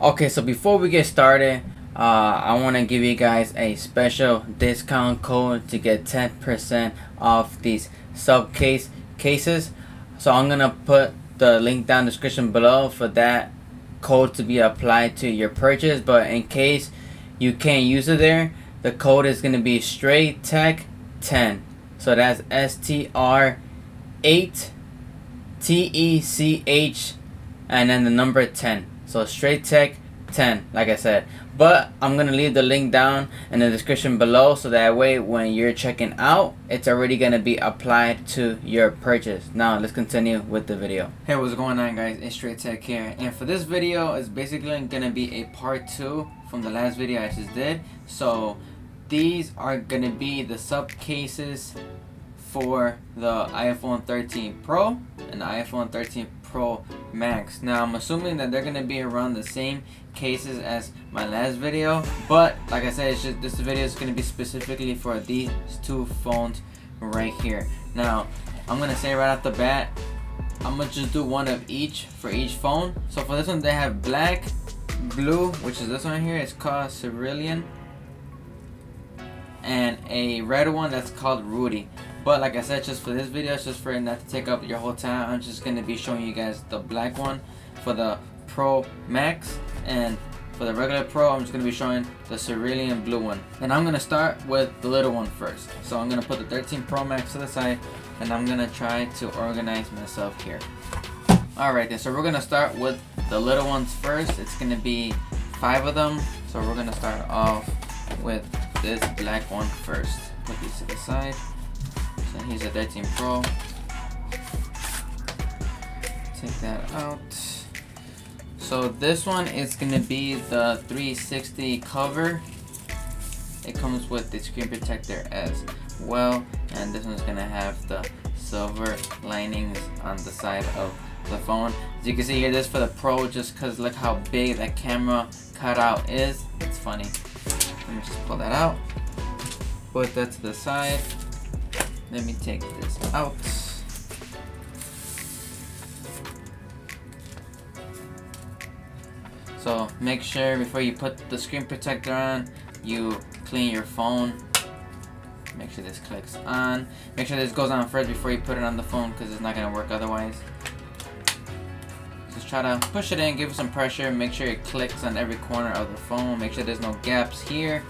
Okay, so before we get started, I want to give you guys a special discount code to get 10% off these subcase cases. So I'm gonna put the link down in the description below for that code to be applied to your purchase. But in case you can't use it there, the code is gonna be Straight Tech 10. So that's STR 8 TECH and then the number 10. So Straight Tech 10, like I said. But I'm gonna leave the link down in the description below, so that way when you're checking out, it's already gonna be applied to your purchase. Now let's continue with the video. Hey, what's going on, guys? It's Straight Tech here, and for this video, it's basically gonna be a part 2 from the last video I just did. So these are gonna be the sub cases for the iPhone 13 Pro and the iPhone 13 Pro Max. Now I'm assuming that they're gonna be around the same cases as my last video, but like I said, it's just, this video is gonna be specifically for these two phones right here. Now I'm gonna say right off the bat, I'm gonna just do one of each for each phone. So for this one, they have black, blue, which is this one here, it's called Cerulean, and a red one that's called Rudy. But like I said, just for this video, it's just for it not to take up your whole time, I'm just going to be showing you guys the black one for the Pro Max, and for the regular Pro, I'm just going to be showing the Cerulean blue one. And I'm going to start with the little one first. So I'm going to put the 13 Pro Max to the side, and I'm going to try to organize myself here. Alright then, so we're going to start with the little ones first. It's going to be 5 of them. So we're going to start off with this black one first. Put these to the side. So here's a 13 Pro. Take that out. So this one is gonna be the 360 cover. It comes with the screen protector as well, and this one's gonna have the silver linings on the side of the phone. As you can see here, this is for the Pro, just because look how big that camera cutout is. It's funny. Let me just pull that out. Put that to the side. Let me take this out. So make sure before you put the screen protector on, you clean your phone. Make sure this clicks on. Make sure this goes on first before you put it on the phone, because it's not going to work otherwise. Just try to push it in, give it some pressure, make sure it clicks on every corner of the phone. Make sure there's no gaps here.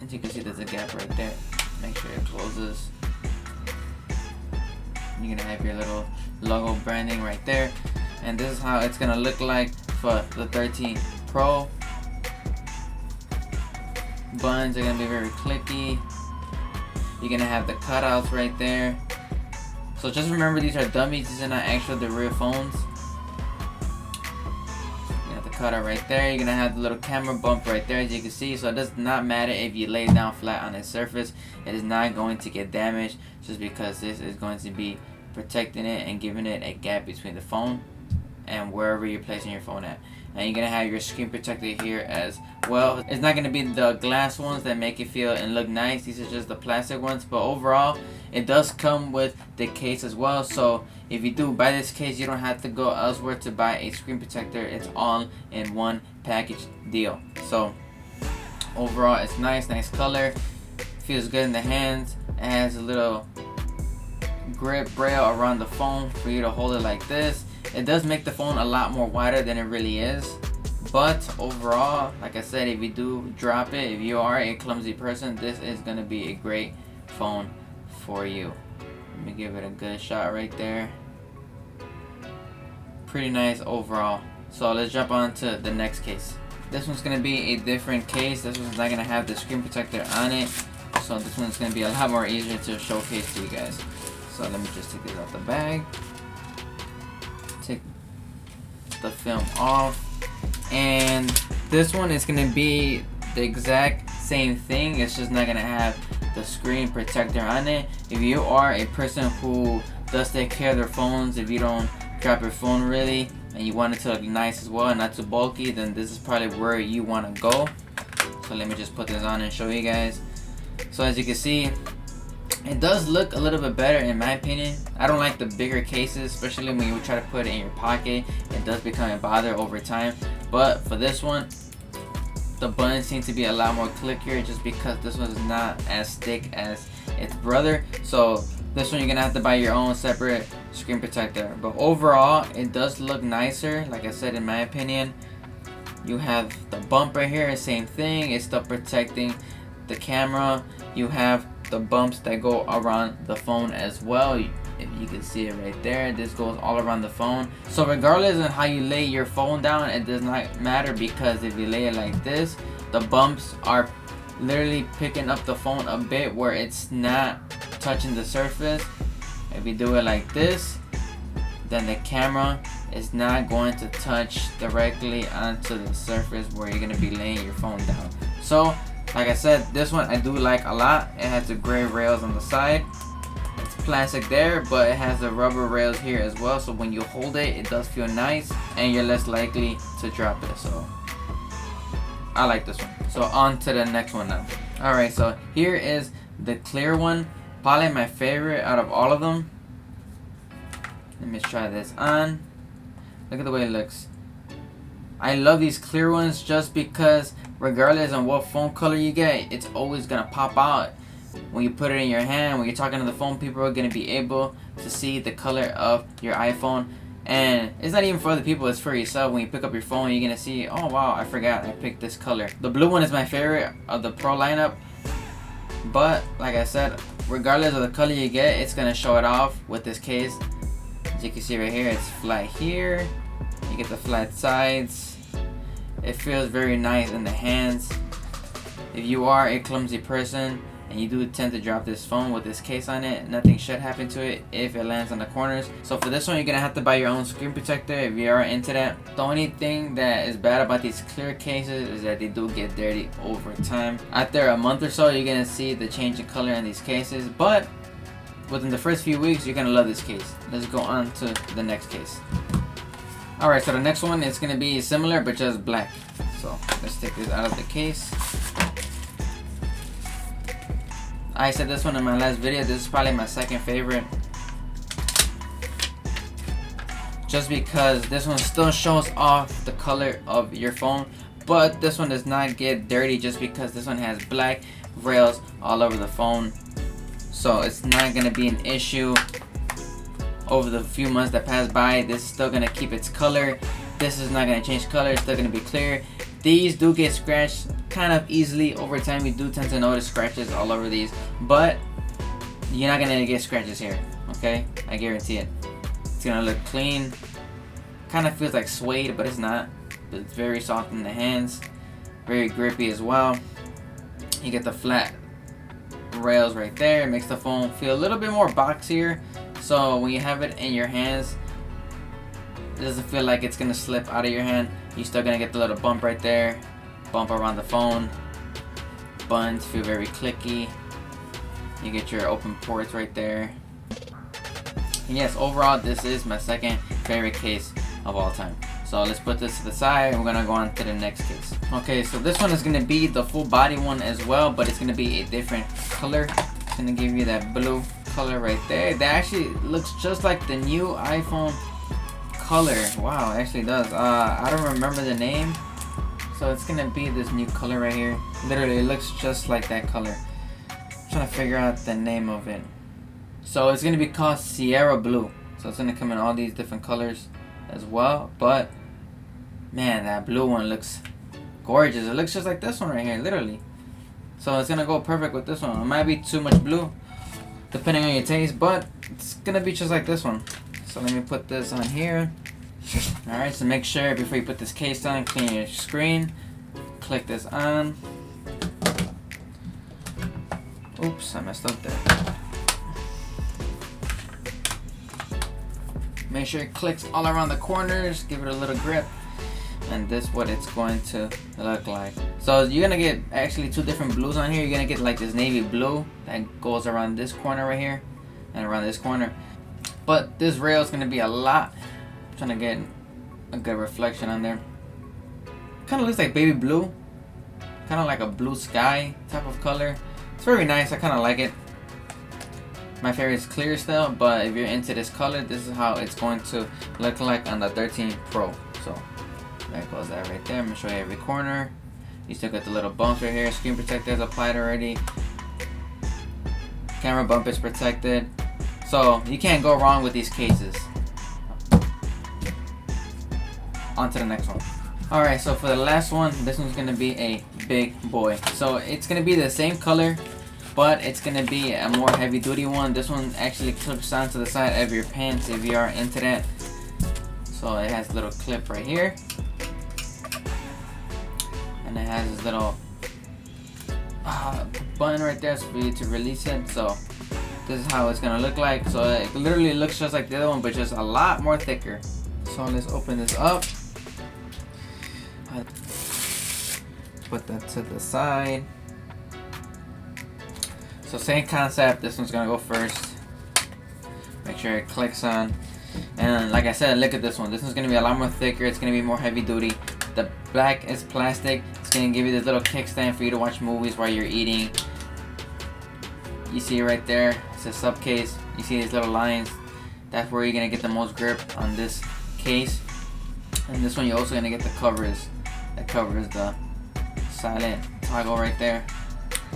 As you can see, there's a gap right there. Make sure it closes. You're gonna have your little logo branding right there, and this is how it's gonna look like for the 13 Pro. Buttons are gonna be very clicky. You're gonna have the cutouts right there. So just remember, these are dummies. These are not actual the real phones. Cutout right there. You're gonna have the little camera bump right there, as you can see. So it does not matter if you lay it down flat on a surface, it is not going to get damaged, just because this is going to be protecting it and giving it a gap between the phone and wherever you're placing your phone at. And you're gonna have your screen protector here as well. It's not gonna be the glass ones that make it feel and look nice. These are just the plastic ones, but overall it does come with the case as well. So if you do buy this case, you don't have to go elsewhere to buy a screen protector. It's all in one package deal. So overall, it's nice color, feels good in the hands. It has a little grip rail around the phone for you to hold it like this. It does make the phone a lot more wider than it really is, but overall, like I said, if you do drop it, if you are a clumsy person, this is going to be a great phone for you. Let me give it a good shot right there. Pretty nice overall. So let's jump on to the next case. This one's going to be a different case. This one's not going to have the screen protector on it, so this one's going to be a lot more easier to showcase to you guys. So let me just take this out the bag. Take the film off, and this one is going to be the exact same thing. It's just not going to have the screen protector on it. If you are a person who does take care of their phones, if you don't drop your phone really, and you want it to look nice as well and not too bulky, then this is probably where you want to go. So let me just put this on and show you guys. So as you can see, It does look a little bit better in my opinion. I don't like the bigger cases, especially when you try to put it in your pocket. It does become a bother over time. But for this one, the buttons seem to be a lot more clickier just because this one is not as thick as its brother. So this one you're gonna have to buy your own separate screen protector. But overall, it does look nicer. Like I said, in my opinion, you have the bump right here, same thing. It's still protecting the camera. You have the bumps that go around the phone as well. If you can see it right there, this goes all around the phone. So regardless of how you lay your phone down, it does not matter, because if you lay it like this, the bumps are literally picking up the phone a bit where it's not touching the surface. If you do it like this, then the camera is not going to touch directly onto the surface where you're going to be laying your phone down. So like I said, this one I do like a lot. It has the gray rails on the side. It's plastic there, but it has the rubber rails here as well. So when you hold it, it does feel nice and you're less likely to drop it. So I like this one. So on to the next one now. Alright, so here is the clear one. Probably my favorite out of all of them. Let me try this on. Look at the way it looks. I love these clear ones just because regardless of what phone color you get, it's always gonna pop out when you put it in your hand. When you're talking to the phone, people are gonna be able to see the color of your iPhone. And it's not even for other people, it's for yourself. When you pick up your phone, you're gonna see, oh wow, I forgot I picked this color. The blue one is my favorite of the Pro lineup, but like I said, regardless of the color you get, it's gonna show it off with this case. As you can see right here, it's flat here. You get the flat sides. It feels very nice in the hands. If you are a clumsy person and you do tend to drop this phone with this case on it, nothing should happen to it if it lands on the corners. So for this one, you're gonna have to buy your own screen protector if you are into that. The only thing that is bad about these clear cases is that they do get dirty over time. After a month or so, you're gonna see the change in color in these cases, but within the first few weeks, you're gonna love this case. Let's go on to the next case. Alright, so the next one is going to be similar but just black. So let's take this out of the case. I said this one in my last video. This is probably my second favorite. Just because this one still shows off the color of your phone. But this one does not get dirty just because this one has black rails all over the phone. So it's not going to be an issue. Over the few months that pass by, this is still going to keep its color. This is not going to change color. It's still going to be clear. These do get scratched kind of easily over time. You do tend to notice scratches all over these, but you're not going to get scratches here, okay? I guarantee it. It's going to look clean. Kind of feels like suede, but it's not. It's very soft in the hands. Very grippy as well. You get the flat rails right there. It makes the phone feel a little bit more boxier. So when you have it in your hands, it doesn't feel like it's gonna slip out of your hand. You're still gonna get the little bump right there, bump around the phone. Buttons feel very clicky. You get your open ports right there. And yes, overall, this is my second favorite case of all time. So let's put this to the side and we're gonna go on to the next case. Okay, so this one is gonna be the full body one as well, but it's gonna be a different color. It's gonna give you that blue color right there. That actually looks just like the new iPhone color. Wow, it actually does. I don't remember the name, so it's gonna be this new color right here. Literally, it looks just like that color. I'm trying to figure out the name of it. So it's gonna be called Sierra Blue. So it's gonna come in all these different colors as well. But man, that blue one looks gorgeous. It looks just like this one right here, literally. So it's gonna go perfect with this one. It might be too much blue, depending on your taste, but it's gonna be just like this one. So let me put this on here. Alright, so make sure before you put this case on, clean your screen. Click this on. Oops, I messed up there. Make sure it clicks all around the corners, give it a little grip. And this is what it's going to look like. So you're gonna get actually two different blues on here. You're gonna get like this navy blue that goes around this corner right here and around this corner. But this rail is gonna be a lot. I'm trying to get a good reflection on there. Kind of looks like baby blue, kind of like a blue sky type of color. It's very nice. I kind of like it. My favorite is clear still, but if you're into this color, this is how it's going to look like on the 13 Pro. So there goes that right there. I'm gonna show you every corner. You still got the little bumps right here. Screen protector is applied already. Camera bump is protected. So you can't go wrong with these cases. On to the next one. Alright, so for the last one, this one's gonna be a big boy. So it's gonna be the same color, but it's gonna be a more heavy duty one. This one actually clips onto the side of your pants if you are into that. So it has a little clip right here, and it has this little button right there for you to release it. So this is how it's gonna look like. So it literally looks just like the other one, but just a lot more thicker. So let's open this up. Put that to the side. So same concept, this one's gonna go first. Make sure it clicks on. And like I said, look at this one. This one's gonna be a lot more thicker. It's gonna be more heavy duty. The black is plastic. It's gonna give you this little kickstand for you to watch movies while you're eating. You see it right there. It's a sub case. You see these little lines. That's where you're gonna get the most grip on this case. And this one you're also gonna get the covers. That covers the silent toggle right there,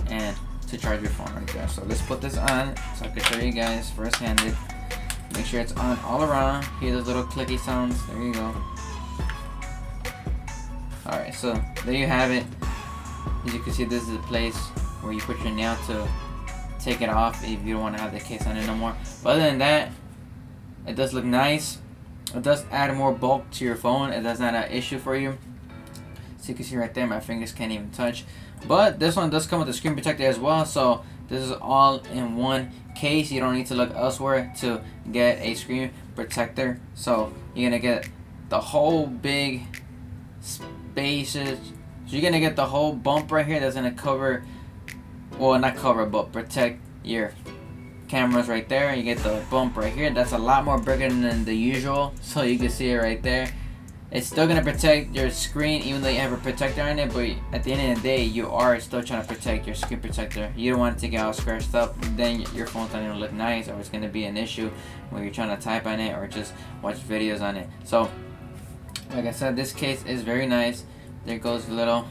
and to charge your phone right there. So let's put this on so I can show you guys first-handed. Make sure it's on all around. Hear those little clicky sounds. There you go. Alright, so there you have it. As you can see, this is the place where you put your nail to take it off if you don't want to have the case on it no more. But other than that, it does look nice. It does add more bulk to your phone. It does not an issue for you. So you can see right there, my fingers can't even touch. But this one does come with a screen protector as well, so this is all in one case. You don't need to look elsewhere to get a screen protector. So you're gonna get the whole big spaces. So you're gonna get the whole bump right here that's gonna cover, well, not cover, but protect your cameras right there. You get the bump right here. That's a lot more bigger than the usual. So you can see it right there. It's still gonna protect your screen even though you have a protector on it, but at the end of the day, you are still trying to protect your screen protector. You don't want it to get all scratched up, then your phone's not gonna look nice, or it's gonna be an issue when you're trying to type on it or just watch videos on it. So, like I said, this case is very nice. There goes the little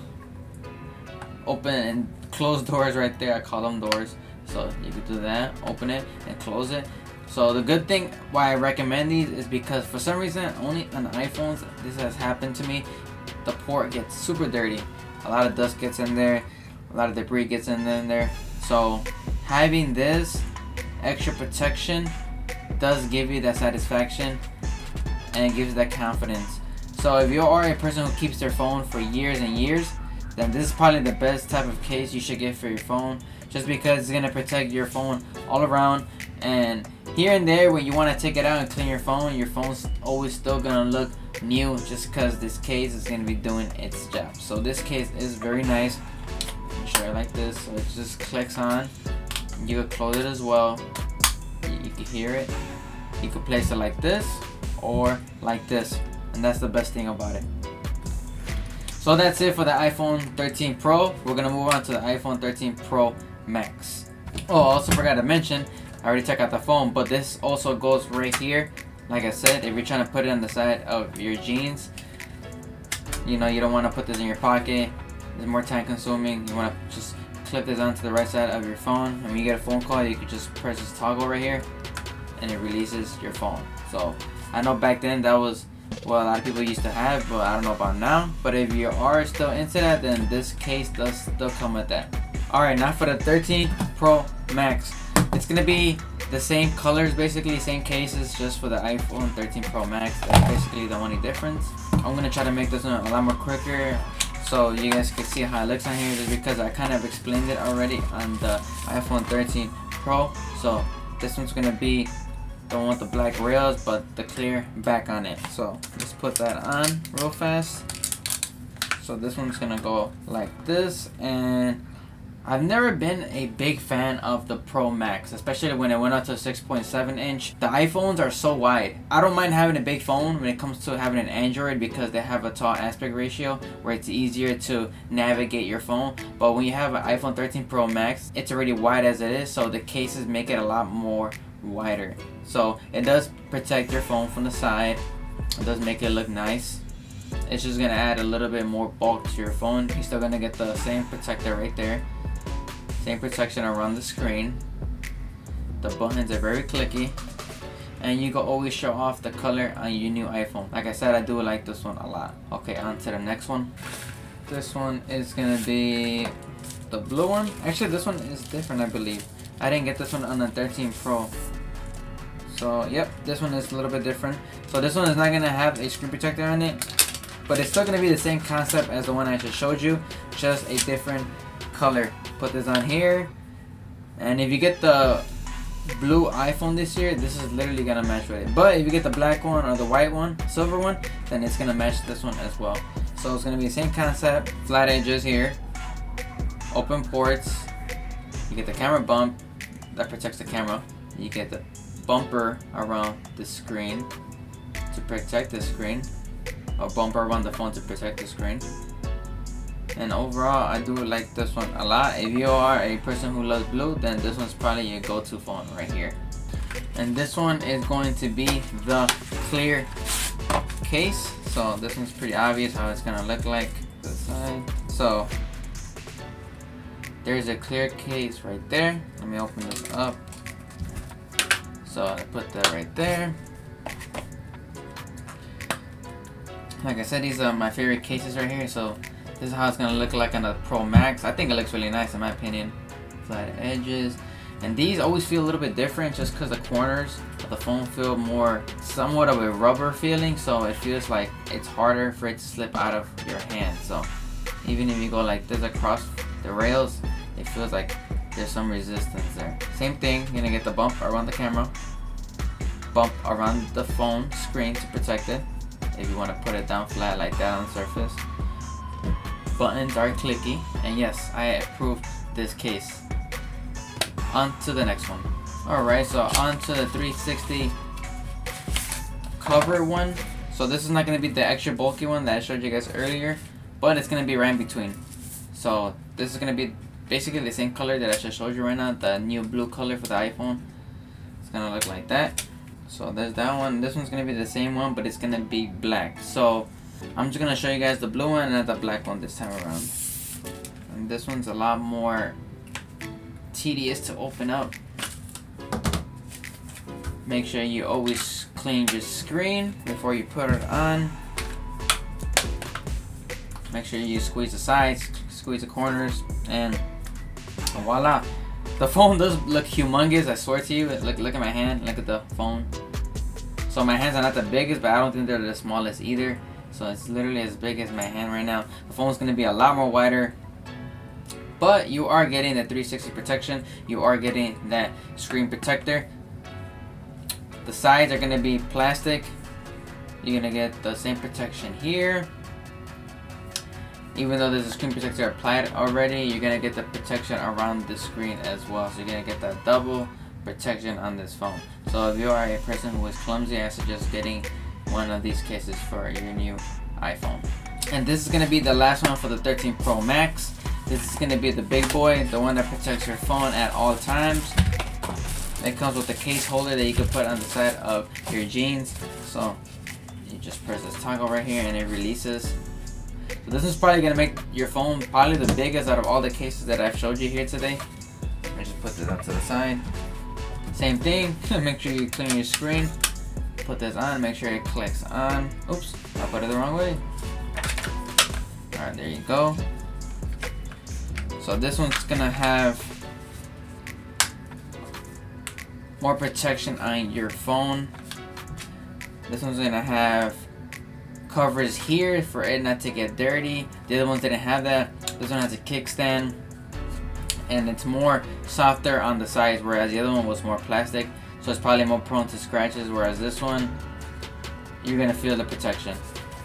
open and close doors right there. I call them doors. So you can do that, open it and close it. So the good thing why I recommend these is because for some reason only on iPhones this has happened to me. The port gets super dirty. A lot of dust gets in there, a lot of debris gets in there. So having this extra protection does give you that satisfaction and it gives you that confidence. So if you are a person who keeps their phone for years and years, then this is probably the best type of case you should get for your phone, just because it's gonna protect your phone all around. And here and there when you want to take it out and clean your phone's always still gonna look new, just because this case is gonna be doing its job. So this case is very nice. Let me show you like this. So it just clicks on. You can close it as well. You can hear it. You can place it like this or like this, and that's the best thing about it. So that's it for the iPhone 13 Pro. We're gonna move on to the iPhone 13 Pro Max. Oh, I also forgot to mention, I already took out the phone, but this also goes right here. Like I said, if you're trying to put it on the side of your jeans, you know, you don't want to put this in your pocket. It's more time consuming. You want to just clip this onto the right side of your phone. And when you get a phone call, you could just press this toggle right here and it releases your phone. So I know back then that was what a lot of people used to have, but I don't know about now. But if you are still into that, then this case does still come with that. Alright, now for the 13 Pro Max. It's gonna be the same colors, basically same cases, just for the iPhone 13 Pro Max. That's basically the only difference. I'm gonna try to make this one a lot more quicker so you guys can see how it looks on here, just because I kind of explained it already on the iPhone 13 Pro. So this one's gonna be the one with the black rails but the clear back on it. So let's put that on real fast. So this one's gonna go like this, and I've never been a big fan of the Pro Max, especially when it went up to 6.7 inch. The iPhones are so wide. I don't mind having a big phone when it comes to having an Android because they have a tall aspect ratio where it's easier to navigate your phone. But when you have an iPhone 13 Pro Max, it's already wide as it is, so the cases make it a lot more wider. So it does protect your phone from the side. It does make it look nice. It's just gonna add a little bit more bulk to your phone. You're still gonna get the same protector right there. Same protection around the screen. The buttons are very clicky. And you can always show off the color on your new iPhone. Like I said, I do like this one a lot. Okay, on to the next one. This one is gonna be the blue one. Actually, this one is different, I believe. I didn't get this one on the 13 Pro. So, yep, this one is a little bit different. So this one is not gonna have a screen protector on it, but it's still gonna be the same concept as the one I just showed you, just a different color. Put this on here, and if you get the blue iPhone this year, this is literally gonna match with it. But if you get the black one or the white one, silver one, then it's gonna match this one as well. So it's gonna be the same concept, flat edges here, open ports. You get the camera bump that protects the camera. You get the bumper around the screen to protect the screen, or bumper around the phone to protect the screen. And overall, I do like this one a lot. If you are a person who loves blue, then this one's probably your go-to phone right here. And this one is going to be the clear case. So this one's pretty obvious how it's gonna look like to the side. So there's a clear case right there. Let me open this up. So I put that right there. Like I said, these are my favorite cases right here. So this is how it's gonna look like on the Pro Max. I think it looks really nice in my opinion. Flat edges. And these always feel a little bit different just because the corners of the phone feel more somewhat of a rubber feeling. So it feels like it's harder for it to slip out of your hand. So even if you go like this across the rails, it feels like there's some resistance there. Same thing, you're gonna get the bump around the camera. Bump around the phone screen to protect it. If you want to put it down flat like that on the surface. Buttons are clicky, and yes, I approve this case. On to the next one. Alright, so on to the 360 cover one. So this is not going to be the extra bulky one that I showed you guys earlier, but it's going to be right in between. So this is going to be basically the same color that I just showed you right now, the new blue color for the iPhone. It's going to look like that. So there's that one. This one's going to be the same one, but it's going to be black. So I'm just going to show you guys the blue one and the black one this time around. And this one's a lot more tedious to open up. Make sure you always clean your screen before you put it on. Make sure you squeeze the sides, squeeze the corners, and voila. The phone does look humongous, I swear to you. Look at my hand, look at the phone. So my hands are not the biggest, but I don't think they're the smallest either. So it's literally as big as my hand right now. The phone's going to be a lot more wider, but you are getting the 360 protection. You are getting that screen protector. The sides are going to be plastic. You're going to get the same protection here. Even though there's a screen protector applied already, you're going to get the protection around the screen as well. So you're going to get that double protection on this phone. So if you are a person who is clumsy, I suggest getting one of these cases for your new iPhone. And this is going to be the last one for the 13 Pro Max. This is going to be the big boy, the one that protects your phone at all times. It comes with a case holder that you can put on the side of your jeans. So you just press this toggle right here and it releases. So this is probably going to make your phone probably the biggest out of all the cases that I've showed you here today. I just put this up to the side. Same thing, make sure you clean your screen. Put this on, make sure it clicks on. Oops, I put it the wrong way. Alright, there you go. So this one's gonna have more protection on your phone. This one's gonna have covers here for it not to get dirty. The other ones didn't have that. This one has a kickstand, and it's more softer on the sides, whereas the other one was more plastic. So it's probably more prone to scratches, whereas this one, you're gonna feel the protection.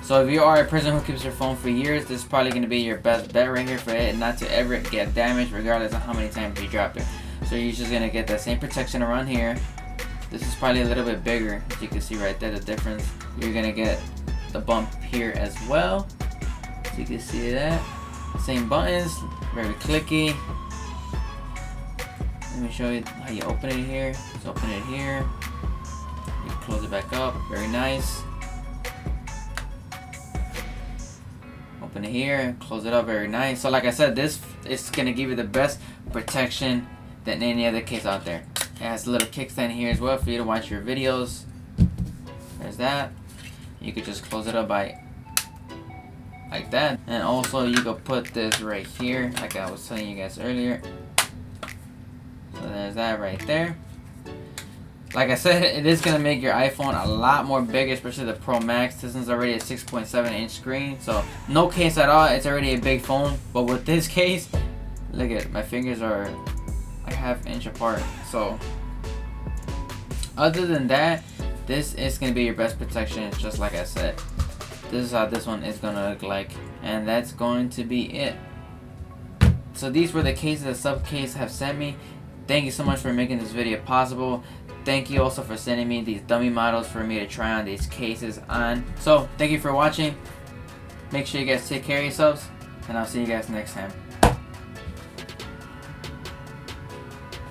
So So if you are a person who keeps your phone for years, this is probably going to be your best bet right here for it not to ever get damaged regardless of how many times you drop it. So you're just going to get that same protection around here. This is probably a little bit bigger, as you can see right there, the difference. You're going to get the bump here as well. So you can see that. Same buttons, very clicky. Let me show you how you open it here. Just open it here. You close it back up, very nice. Open it here, close it up, very nice. So like I said, this is gonna give you the best protection than any other case out there. It has a little kickstand here as well for you to watch your videos. There's that. You could just close it up by like that. And also you could put this right here, like I was telling you guys earlier. So there's that right there. Like I said, it is going to make your iPhone a lot more bigger, especially the Pro Max. This one's already a 6.7 inch screen, so no case at all. It's already a big phone. But with this case, look at my fingers are a ½ inch apart. So other than that, this is going to be your best protection, just like I said. This is how this one is going to look like, and that's going to be it. So these were the cases that SUPCASES have sent me. Thank you so much for making this video possible. Thank you also for sending me these dummy models for me to try on these cases on. So thank you for watching. Make sure you guys take care of yourselves, and I'll see you guys next time.